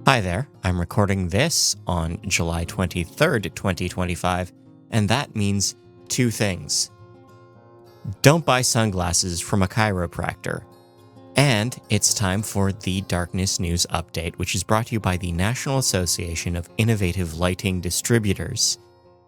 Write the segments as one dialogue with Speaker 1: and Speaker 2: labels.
Speaker 1: Hi there, I'm recording this on July 23rd, 2025, and that means two things. Don't buy sunglasses from a chiropractor. And it's time for the Darkness News Update, which is brought to you by the National Association of Innovative Lighting Distributors.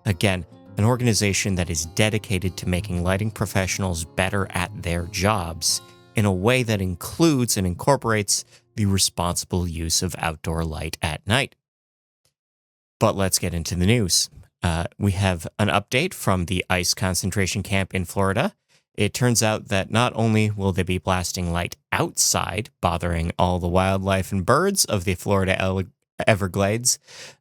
Speaker 1: Again, an organization that is dedicated to making lighting professionals better at their jobs in a way that includes and incorporates the responsible use of outdoor light at night. But let's get into the news. We have an update from the ICE concentration camp in Florida. It turns out that not only will they be blasting light outside, bothering all the wildlife and birds of the Florida Everglades,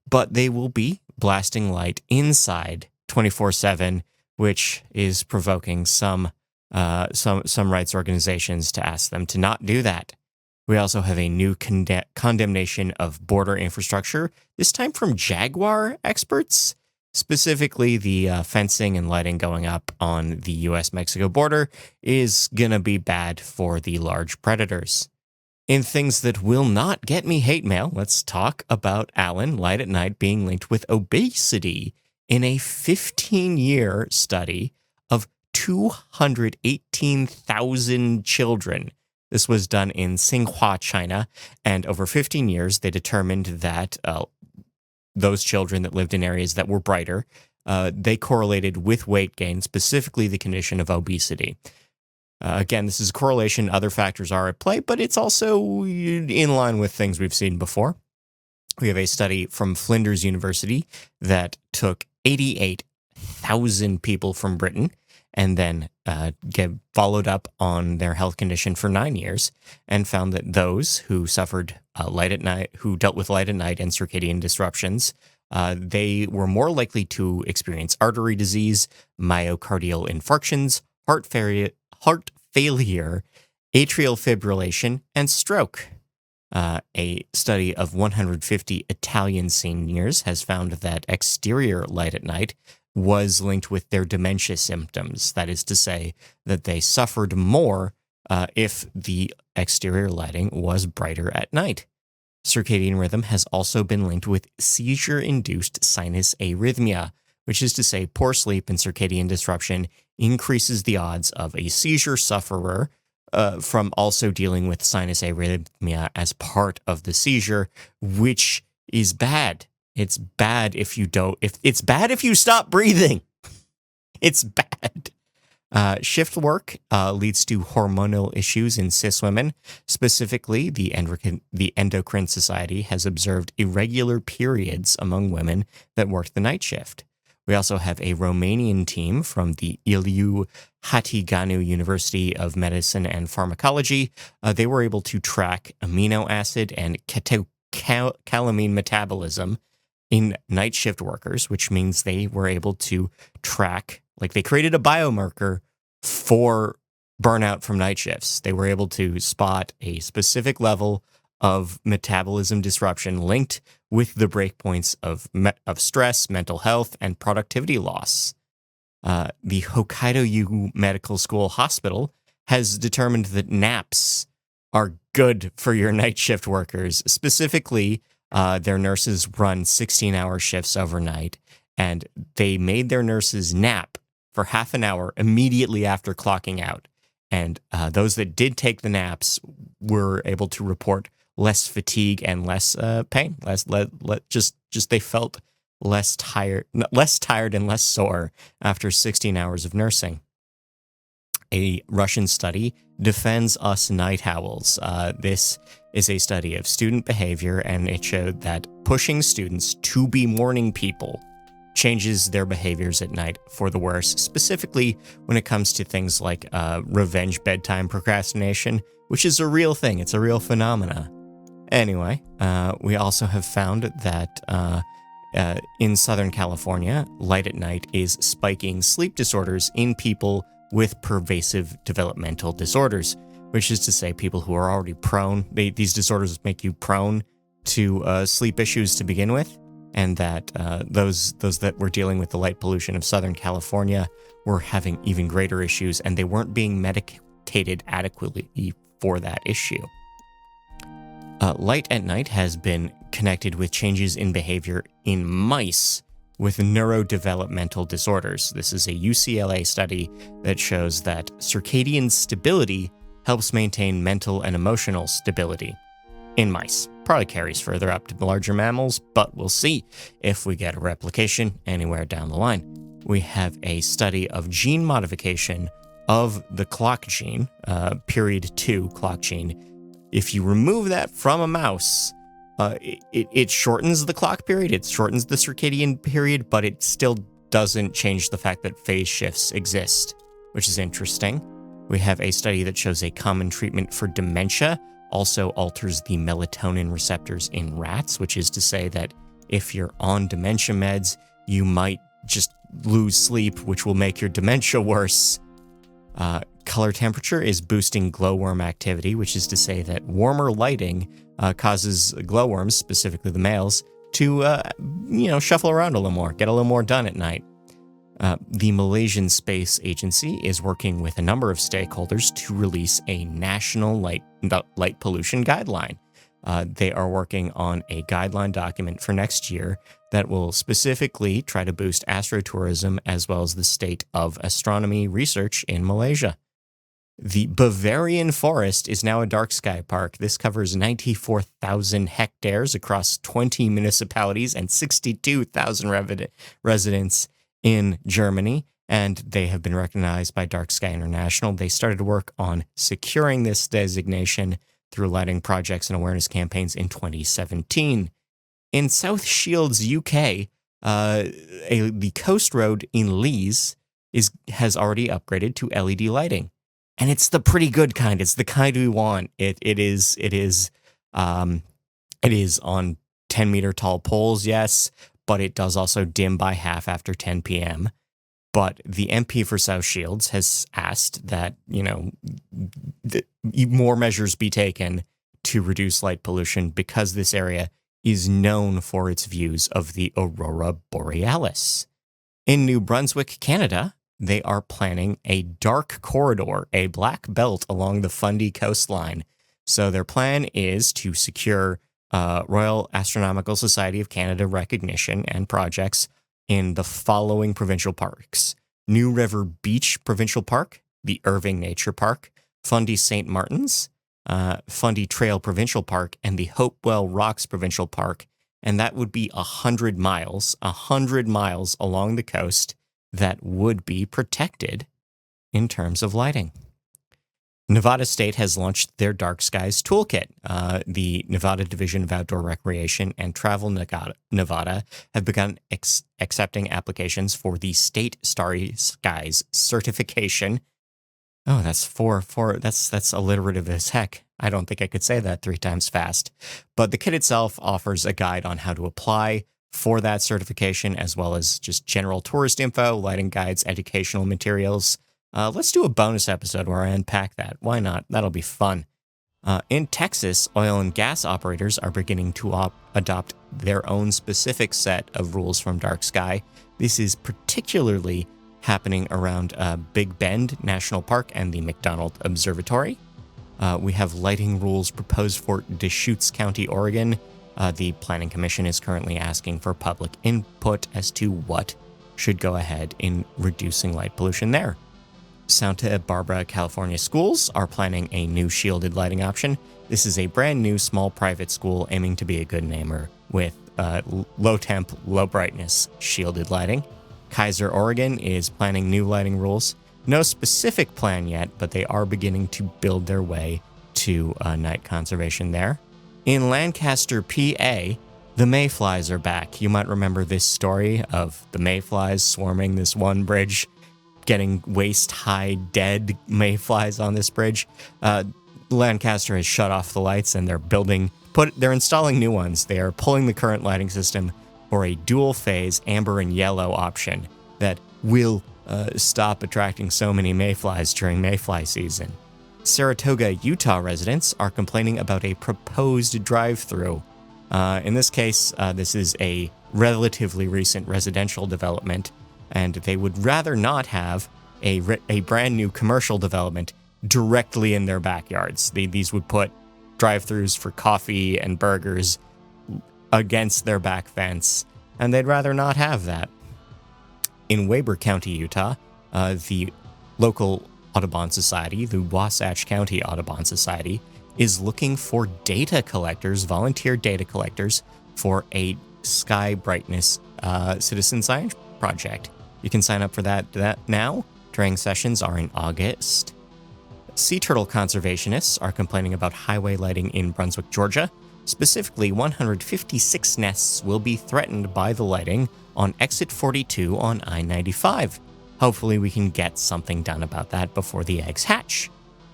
Speaker 1: but they will be blasting light inside 24/7, which is provoking some rights organizations to ask them to not do that. We also have a new condemnation of border infrastructure, this time from Jaguar experts. Specifically, the fencing and lighting going up on the U.S.-Mexico border is going to be bad for the large predators. In things that will not get me hate mail, let's talk about Alan light at night being linked with obesity in a 15-year study of 218,000 children. This was done in Tsinghua, China, and over 15 years, they determined that those children that lived in areas that were brighter, they correlated with weight gain, specifically the condition of obesity. Again, this is a correlation. Other factors are at play, but it's also in line with things we've seen before. We have a study from Flinders University that took 88,000 people from Britain and then followed up on their health condition for 9 years and found that those who suffered light at night, who dealt with light at night and circadian disruptions, they were more likely to experience artery disease, myocardial infarctions, heart failure, atrial fibrillation, and stroke. A study of 150 Italian seniors has found that exterior light at night was linked with their dementia symptoms. That is to say that they suffered more if the exterior lighting was brighter at night. Circadian rhythm has also been linked with seizure-induced sinus arrhythmia, which is to say poor sleep and circadian disruption increases the odds of a seizure sufferer from also dealing with sinus arrhythmia as part of the seizure, which is bad. It's bad if you stop breathing. It's bad. Shift work leads to hormonal issues in cis women. Specifically, the Endocrine Society has observed irregular periods among women that work the night shift. We also have a Romanian team from the Iliu Hatiganu University of Medicine and Pharmacology. They were able to track amino acid and catecholamine metabolism in night shift workers, which means they were able to track, they created a biomarker for burnout from night shifts. They were able to spot a specific level of metabolism disruption linked with the breakpoints of stress, mental health, and productivity loss. The Hokkaido Medical School Hospital has determined that naps are good for your night shift workers. Specifically, their nurses run 16-hour shifts overnight, and they made their nurses nap for half an hour immediately after clocking out. And those that did take the naps were able to report less fatigue and less pain. They felt less tired and less sore after 16 hours of nursing. A Russian study defends us night owls. This is a study of student behavior, and it showed that pushing students to be morning people changes their behaviors at night for the worse, specifically when it comes to things like revenge bedtime procrastination, which is a real thing. It's a real phenomena. Anyway, we also have found that in Southern California, light at night is spiking sleep disorders in people with pervasive developmental disorders, which is to say people who are already prone. These disorders make you prone to sleep issues to begin with, and that those that were dealing with the light pollution of Southern California were having even greater issues, and they weren't being medicated adequately for that issue. Light at night has been connected with changes in behavior in mice with neurodevelopmental disorders. This is a UCLA study that shows that circadian stability helps maintain mental and emotional stability in mice. Probably carries further up to the larger mammals, but we'll see if we get a replication anywhere down the line. We have a study of gene modification of the clock gene, period 2 clock gene. If you remove that from a mouse, it shortens the clock period, it shortens the circadian period, but it still doesn't change the fact that phase shifts exist, which is interesting. We have a study that shows a common treatment for dementia also alters the melatonin receptors in rats, which is to say that if you're on dementia meds, you might just lose sleep, which will make your dementia worse. Color temperature is boosting glowworm activity, which is to say that warmer lighting causes glowworms, specifically the males, to shuffle around a little more, get a little more done at night. The Malaysian Space Agency is working with a number of stakeholders to release a national light pollution guideline. They are working on a guideline document for next year that will specifically try to boost astrotourism as well as the state of astronomy research in Malaysia. The Bavarian Forest is now a dark sky park. This covers 94,000 hectares across 20 municipalities and 62,000 residents in Germany, and they have been recognized by Dark Sky International. They started to work on securing this designation through lighting projects and awareness campaigns in 2017. In South Shields, UK, the coast road in Lees has already upgraded to LED lighting. And it's the pretty good kind. It's the kind we want. It is on 10-meter tall poles, yes, but it does also dim by half after 10 p.m. But the MP for South Shields has asked that more measures be taken to reduce light pollution because this area is known for its views of the aurora borealis. In New Brunswick, Canada, they are planning a dark corridor, a black belt along the Fundy coastline. So their plan is to secure Royal Astronomical Society of Canada recognition and projects in the following provincial parks: New River Beach Provincial Park, the Irving Nature Park, Fundy St. Martin's, Fundy Trail Provincial Park, and the Hopewell Rocks Provincial Park. And that would be 100 miles along the coast that would be protected in terms of lighting. Nevada State has launched their Dark Skies Toolkit. The Nevada Division of Outdoor Recreation and Travel Nevada have begun accepting applications for the State Starry Skies certification. Oh, that's that's alliterative as heck. I don't think I could say that 3 times fast. But the kit itself offers a guide on how to apply for that certification, as well as just general tourist info, lighting guides, educational materials. Let's do a bonus episode where I unpack that. Why not? That'll be fun. In Texas, oil and gas operators are beginning to adopt their own specific set of rules from Dark Sky. This is particularly happening around Big Bend National Park and the McDonald Observatory. We have lighting rules proposed for Deschutes County, Oregon. The Planning Commission is currently asking for public input as to what should go ahead in reducing light pollution there. Santa Barbara, California schools are planning a new shielded lighting option. This is a brand new small private school aiming to be a good namer with low temp, low brightness shielded lighting. Kaiser, Oregon is planning new lighting rules. No specific plan yet, but they are beginning to build their way to night conservation there. In Lancaster, PA, the mayflies are back. You might remember this story of the mayflies swarming this one bridge, getting waist-high dead mayflies on this bridge. Lancaster has shut off the lights and they're installing new ones. They are pulling the current lighting system for a dual-phase amber and yellow option that will stop attracting so many mayflies during mayfly season. Saratoga, Utah residents are complaining about a proposed drive-through. In this case, this is a relatively recent residential development, and they would rather not have a brand new commercial development directly in their backyards. These would put drive-thrus for coffee and burgers against their back fence, and they'd rather not have that. In Weber County, Utah, the local Audubon Society, the Wasatch County Audubon Society, is looking for data collectors, volunteer data collectors, for a sky brightness citizen science project. You can sign up for that now. Training sessions are in August. Sea turtle conservationists are complaining about highway lighting in Brunswick, Georgia. Specifically, 156 nests will be threatened by the lighting on exit 42 on I-95. Hopefully we can get something done about that before the eggs hatch.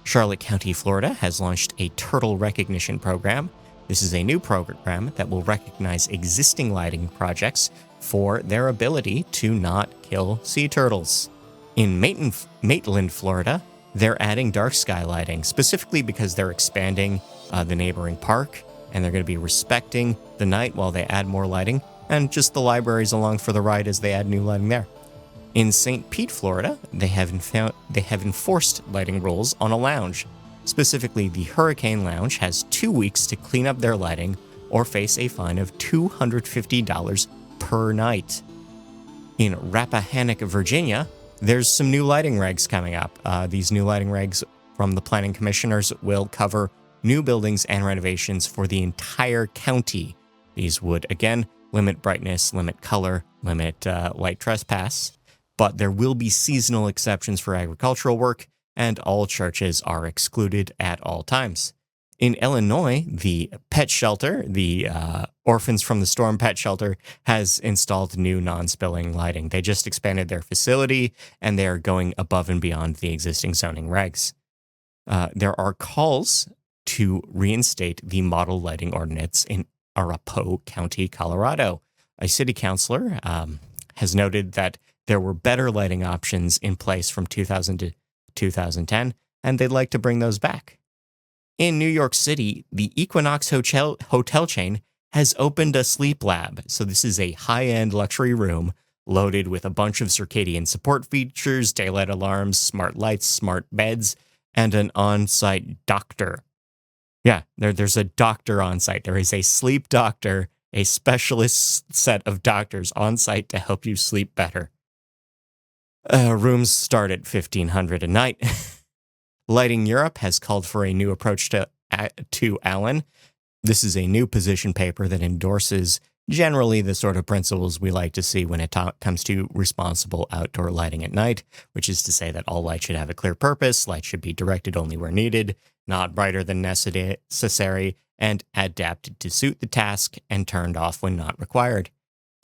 Speaker 1: Charlotte County, Florida has launched a turtle recognition program. This is a new program that will recognize existing lighting projects for their ability to not kill sea turtles. In Maitland, Florida, they're adding dark sky lighting, specifically because they're expanding the neighboring park, and they're going to be respecting the night while they add more lighting, and just the library's along for the ride as they add new lighting there. In St. Pete, Florida, they have enforced lighting rules on a lounge. Specifically, the Hurricane Lounge has 2 weeks to clean up their lighting or face a fine of $250 per night. In Rappahannock, Virginia, there's some new lighting regs coming up. These new lighting regs from the planning commissioners will cover new buildings and renovations for the entire county. These would, again, limit brightness, limit color, limit light trespass, but there will be seasonal exceptions for agricultural work, and all churches are excluded at all times. In Illinois, the pet shelter, the Orphans from the Storm pet shelter, has installed new non-spilling lighting. They just expanded their facility, and they're going above and beyond the existing zoning regs. There are calls to reinstate the model lighting ordinance in Arapahoe County, Colorado. A city councilor has noted that there were better lighting options in place from 2000 to 2010, and they'd like to bring those back. In New York City, the Equinox hotel chain has opened a sleep lab. So this is a high-end luxury room loaded with a bunch of circadian support features, daylight alarms, smart lights, smart beds, and an on-site doctor. Yeah, there's a doctor on site. There is a sleep doctor, a specialist set of doctors on site to help you sleep better. Rooms start at $1,500 a night. Lighting Europe has called for a new approach to Allen. This is a new position paper that endorses generally the sort of principles we like to see when it comes to responsible outdoor lighting at night, which is to say that all light should have a clear purpose, light should be directed only where needed, not brighter than necessary, and adapted to suit the task and turned off when not required.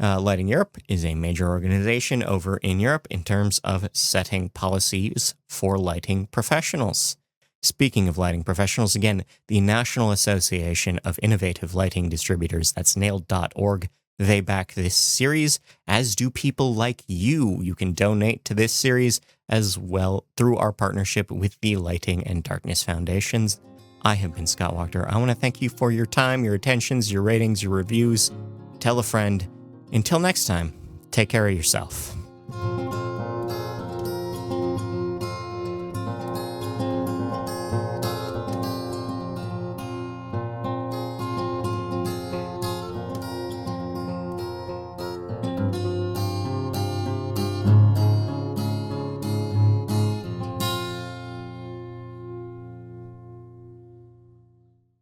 Speaker 1: Lighting Europe is a major organization over in Europe in terms of setting policies for lighting professionals. Speaking of lighting professionals, again, the National Association of Innovative Lighting Distributors, that's nailed.org, they back this series, as do people like you. You can donate to this series as well through our partnership with the Lighting and Darkness Foundations. I have been Scott Wachter. I want to thank you for your time, your attentions, your ratings, your reviews. Tell a friend. Until next time, take care of yourself.